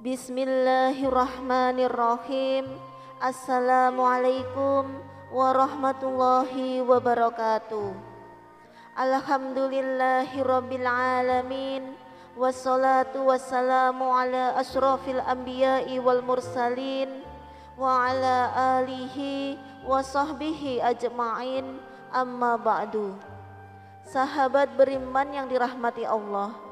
Bismillahirrahmanirrahim. Assalamualaikum warahmatullahi wabarakatuh. Alhamdulillahirabbil alamin. Wassalatu wassalamu ala asyrafil anbiya'i wal mursalin wa ala alihi wa sahbihi ajma'in. Amma ba'du. Sahabat beriman yang dirahmati Allah,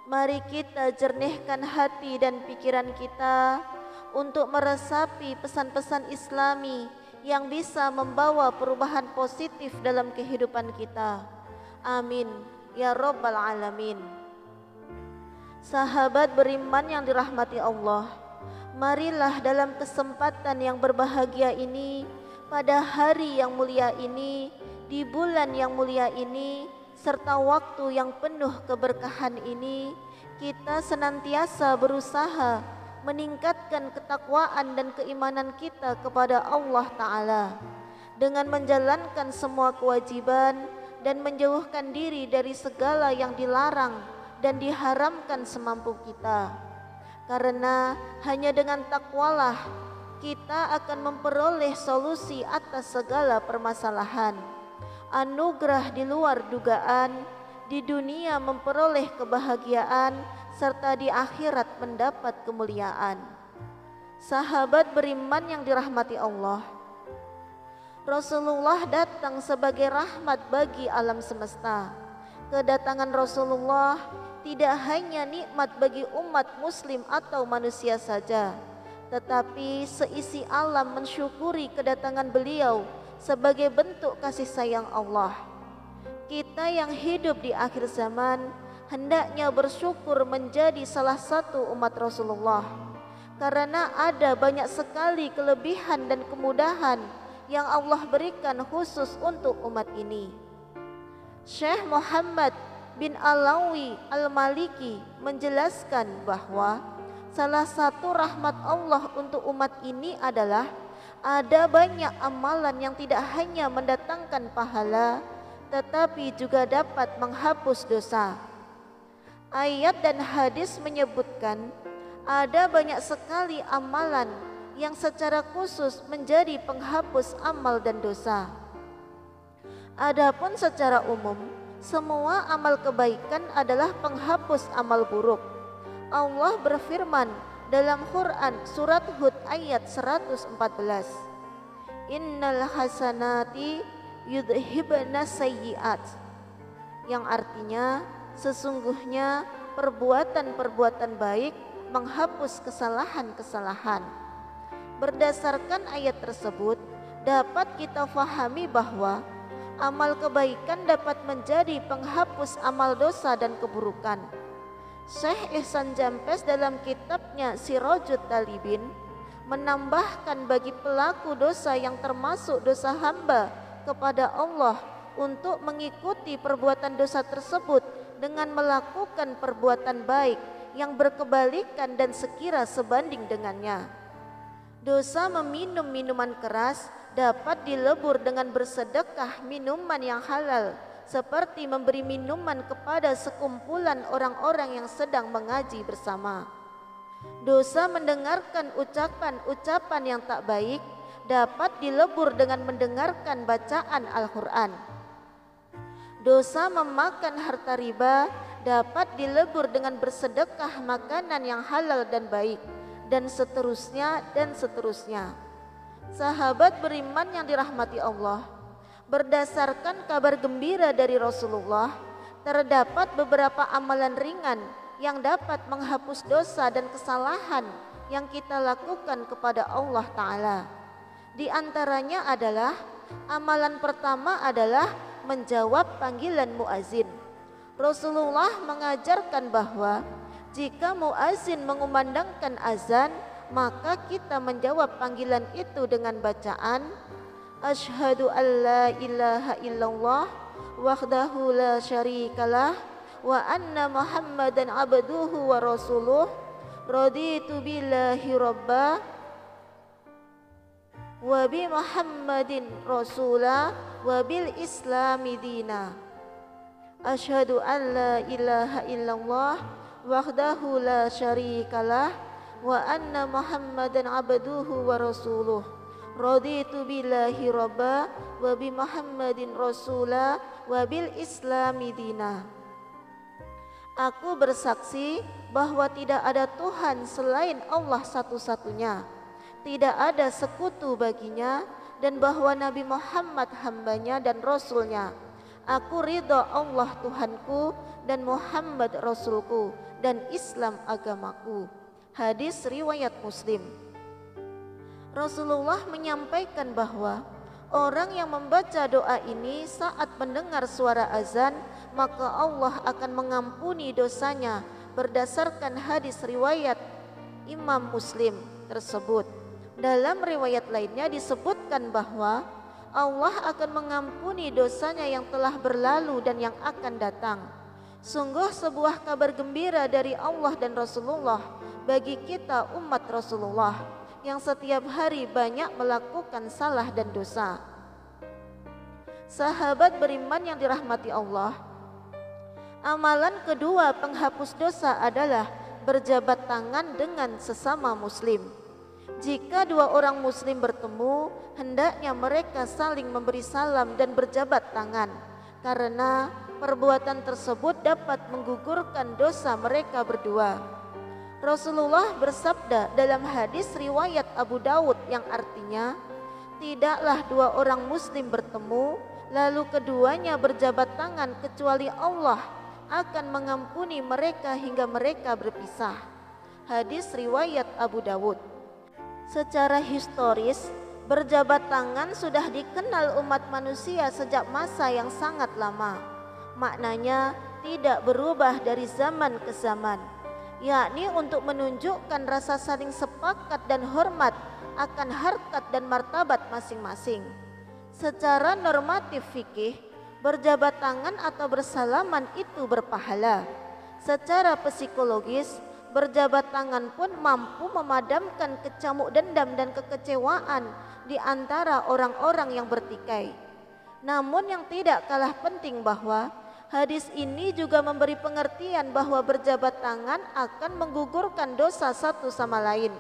mari kita jernihkan hati dan pikiran kita untuk meresapi pesan-pesan Islami yang bisa membawa perubahan positif dalam kehidupan kita. Amin ya rabbal alamin. Sahabat beriman yang dirahmati Allah, marilah dalam kesempatan yang berbahagia ini, pada hari yang mulia ini, di bulan yang mulia ini, serta waktu yang penuh keberkahan ini, kita senantiasa berusaha meningkatkan ketakwaan dan keimanan kita kepada Allah Ta'ala dengan menjalankan semua kewajiban dan menjauhkan diri dari segala yang dilarang dan diharamkan semampu kita. Karena hanya dengan takwalah kita akan memperoleh solusi atas segala permasalahan, anugerah di luar dugaan, di dunia memperoleh kebahagiaan, serta di akhirat mendapat kemuliaan. Sahabat beriman yang dirahmati Allah, Rasulullah datang sebagai rahmat bagi alam semesta. Kedatangan Rasulullah tidak hanya nikmat bagi umat muslim atau manusia saja, tetapi seisi alam mensyukuri kedatangan beliau sebagai bentuk kasih sayang Allah. Kita yang hidup di akhir zaman hendaknya bersyukur menjadi salah satu umat Rasulullah, karena ada banyak sekali kelebihan dan kemudahan yang Allah berikan khusus untuk umat ini. Syekh Muhammad bin Alawi Al-Maliki menjelaskan bahwa salah satu rahmat Allah untuk umat ini adalah ada banyak amalan yang tidak hanya mendatangkan pahala, tetapi juga dapat menghapus dosa. Ayat dan hadis menyebutkan ada banyak sekali amalan yang secara khusus menjadi penghapus amal dan dosa. Adapun secara umum, semua amal kebaikan adalah penghapus amal buruk. Allah berfirman dalam Quran surat Hud ayat 114, Innal hasanati yudhibna sayyiat, yang artinya sesungguhnya perbuatan-perbuatan baik menghapus kesalahan-kesalahan. Berdasarkan ayat tersebut, dapat kita fahami bahwa amal kebaikan dapat menjadi penghapus amal dosa dan keburukan. Syekh Ihsan Jampes dalam kitabnya Sirajut Talibin menambahkan bagi pelaku dosa yang termasuk dosa hamba kepada Allah untuk mengikuti perbuatan dosa tersebut dengan melakukan perbuatan baik yang berkebalikan dan sekira sebanding dengannya. Dosa meminum minuman keras dapat dilebur dengan bersedekah minuman yang halal, seperti memberi minuman kepada sekumpulan orang-orang yang sedang mengaji bersama. Dosa mendengarkan ucapan-ucapan yang tak baik dapat dilebur dengan mendengarkan bacaan Al-Quran. Dosa memakan harta riba dapat dilebur dengan bersedekah makanan yang halal dan baik, dan seterusnya dan seterusnya. Sahabat beriman yang dirahmati Allah, berdasarkan kabar gembira dari Rasulullah, terdapat beberapa amalan ringan yang dapat menghapus dosa dan kesalahan yang kita lakukan kepada Allah Ta'ala. Di antaranya adalah, amalan pertama adalah menjawab panggilan muazin. Rasulullah mengajarkan bahwa jika muazin mengumandangkan azan, maka kita menjawab panggilan itu dengan bacaan Asyhadu an la ilaha illallah wahdahu la syarikalah wa anna Muhammadan abduhu wa rasuluh raditu billahi rabba wa bi Muhammadin rasula wa bil islami dina. Asyhadu an la ilaha illallah wahdahu la syarikalah wa anna Muhammadan abduhu wa rasuluh. Raditu billahi rabba wa bi Muhammadin rasula wa bil islami dina. Aku bersaksi bahwa tidak ada Tuhan selain Allah satu-satunya, tidak ada sekutu baginya, dan bahwa Nabi Muhammad hambanya dan rasulnya. Aku ridha Allah Tuhanku dan Muhammad rasulku dan Islam agamaku. Hadis riwayat Muslim. Rasulullah menyampaikan bahwa orang yang membaca doa ini saat mendengar suara azan, maka Allah akan mengampuni dosanya berdasarkan hadis riwayat Imam Muslim tersebut. Dalam riwayat lainnya disebutkan bahwa Allah akan mengampuni dosanya yang telah berlalu dan yang akan datang. Sungguh sebuah kabar gembira dari Allah dan Rasulullah bagi kita umat Rasulullah yang setiap hari banyak melakukan salah dan dosa. Sahabat beriman yang dirahmati Allah, amalan kedua penghapus dosa adalah berjabat tangan dengan sesama muslim. Jika dua orang muslim bertemu, hendaknya mereka saling memberi salam dan berjabat tangan, karena perbuatan tersebut dapat menggugurkan dosa mereka berdua. Rasulullah bersabda dalam hadis riwayat Abu Daud yang artinya, tidaklah dua orang muslim bertemu lalu keduanya berjabat tangan kecuali Allah akan mengampuni mereka hingga mereka berpisah. Hadis riwayat Abu Daud. Secara historis, berjabat tangan sudah dikenal umat manusia sejak masa yang sangat lama. Maknanya tidak berubah dari zaman ke zaman, yakni untuk menunjukkan rasa saling sepakat dan hormat akan harkat dan martabat masing-masing. Secara normatif fikih, berjabat tangan atau bersalaman itu berpahala. Secara psikologis, berjabat tangan pun mampu memadamkan kecamuk dendam dan kekecewaan di antara orang-orang yang bertikai. Namun yang tidak kalah penting bahwa hadis ini juga memberi pengertian bahwa berjabat tangan akan menggugurkan dosa satu sama lain.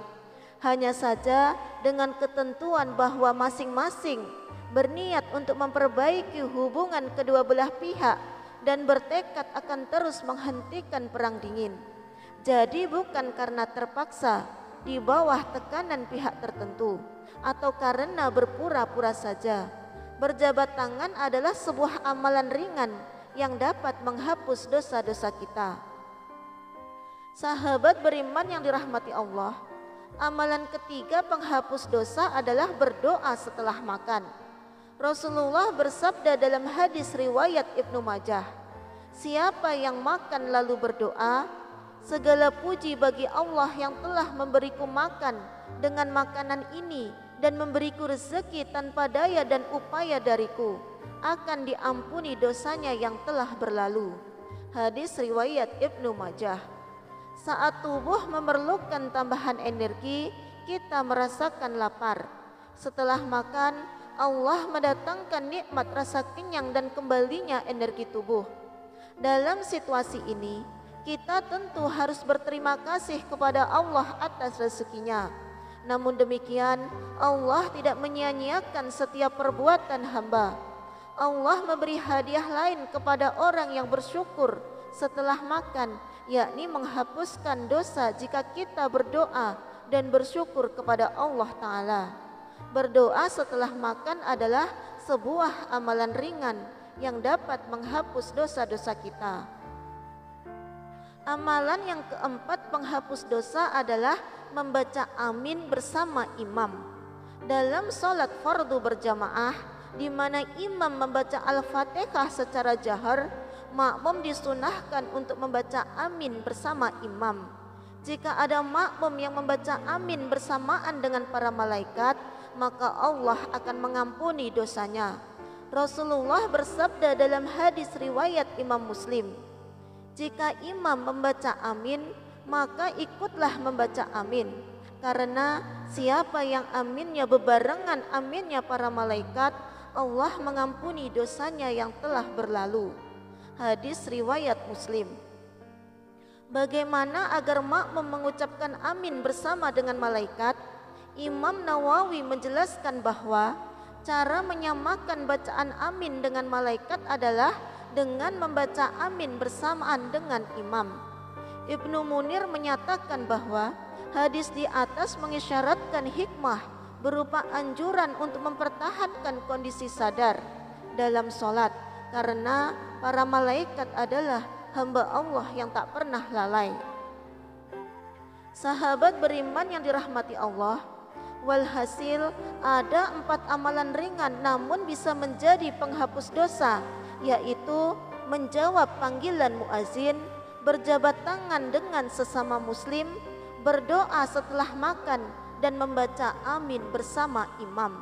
Hanya saja dengan ketentuan bahwa masing-masing berniat untuk memperbaiki hubungan kedua belah pihak dan bertekad akan terus menghentikan perang dingin. Jadi bukan karena terpaksa di bawah tekanan pihak tertentu atau karena berpura-pura saja. Berjabat tangan adalah sebuah amalan ringan yang dapat menghapus dosa-dosa kita. Sahabat beriman yang dirahmati Allah, amalan ketiga penghapus dosa adalah berdoa setelah makan. Rasulullah bersabda dalam hadis riwayat Ibnu Majah, siapa yang makan lalu berdoa, segala puji bagi Allah yang telah memberiku makan dengan makanan ini dan memberiku rezeki tanpa daya dan upaya dariku, akan diampuni dosanya yang telah berlalu. Hadis riwayat Ibnu Majah. Saat tubuh memerlukan tambahan energi, kita merasakan lapar. Setelah makan, Allah mendatangkan nikmat rasa kenyang dan kembalinya energi tubuh. Dalam situasi ini, kita tentu harus berterima kasih kepada Allah atas rezekinya. Namun demikian, Allah tidak menyia-nyiakan setiap perbuatan hamba. Allah memberi hadiah lain kepada orang yang bersyukur setelah makan, yakni menghapuskan dosa jika kita berdoa dan bersyukur kepada Allah Ta'ala. Berdoa setelah makan adalah sebuah amalan ringan yang dapat menghapus dosa-dosa kita. Amalan yang keempat penghapus dosa adalah membaca amin bersama imam. Dalam sholat fardu berjamaah, di mana imam membaca Al-Fatihah secara jahar, makmum disunahkan untuk membaca amin bersama imam. Jika ada makmum yang membaca amin bersamaan dengan para malaikat, maka Allah akan mengampuni dosanya. Rasulullah bersabda dalam hadis riwayat Imam Muslim, jika imam membaca amin, maka ikutlah membaca amin, karena siapa yang aminnya bebarengan aminnya para malaikat, Allah mengampuni dosanya yang telah berlalu. Hadis riwayat Muslim. Bagaimana agar makmum mengucapkan amin bersama dengan malaikat? Imam Nawawi menjelaskan bahwa cara menyamakan bacaan amin dengan malaikat adalah dengan membaca amin bersamaan dengan imam. Ibnu Munir menyatakan bahwa hadis di atas mengisyaratkan hikmah berupa anjuran untuk mempertahankan kondisi sadar dalam sholat, karena para malaikat adalah hamba Allah yang tak pernah lalai. Sahabat beriman yang dirahmati Allah, walhasil ada 4 amalan ringan namun bisa menjadi penghapus dosa, yaitu menjawab panggilan muazin, berjabat tangan dengan sesama muslim, berdoa setelah makan, dan membaca amin bersama imam.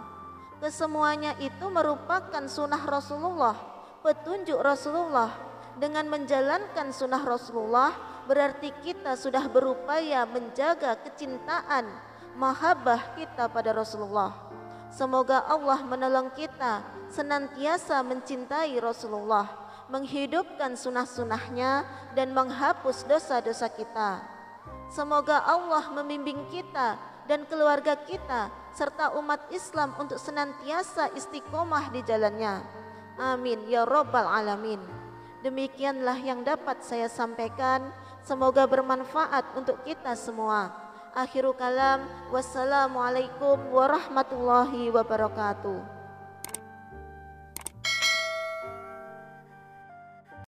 Kesemuanya itu merupakan sunnah Rasulullah, petunjuk Rasulullah. Dengan menjalankan sunnah Rasulullah berarti kita sudah berupaya menjaga kecintaan, mahabbah kita pada Rasulullah. Semoga Allah menolong kita senantiasa mencintai Rasulullah, menghidupkan sunnah-sunnahnya dan menghapus dosa-dosa kita. Semoga Allah membimbing kita dan keluarga kita serta umat Islam untuk senantiasa istiqomah di jalannya. Amin ya rabbal alamin. Demikianlah yang dapat saya sampaikan. Semoga bermanfaat untuk kita semua. Akhirul kalam, wassalamualaikum warahmatullahi wabarakatuh.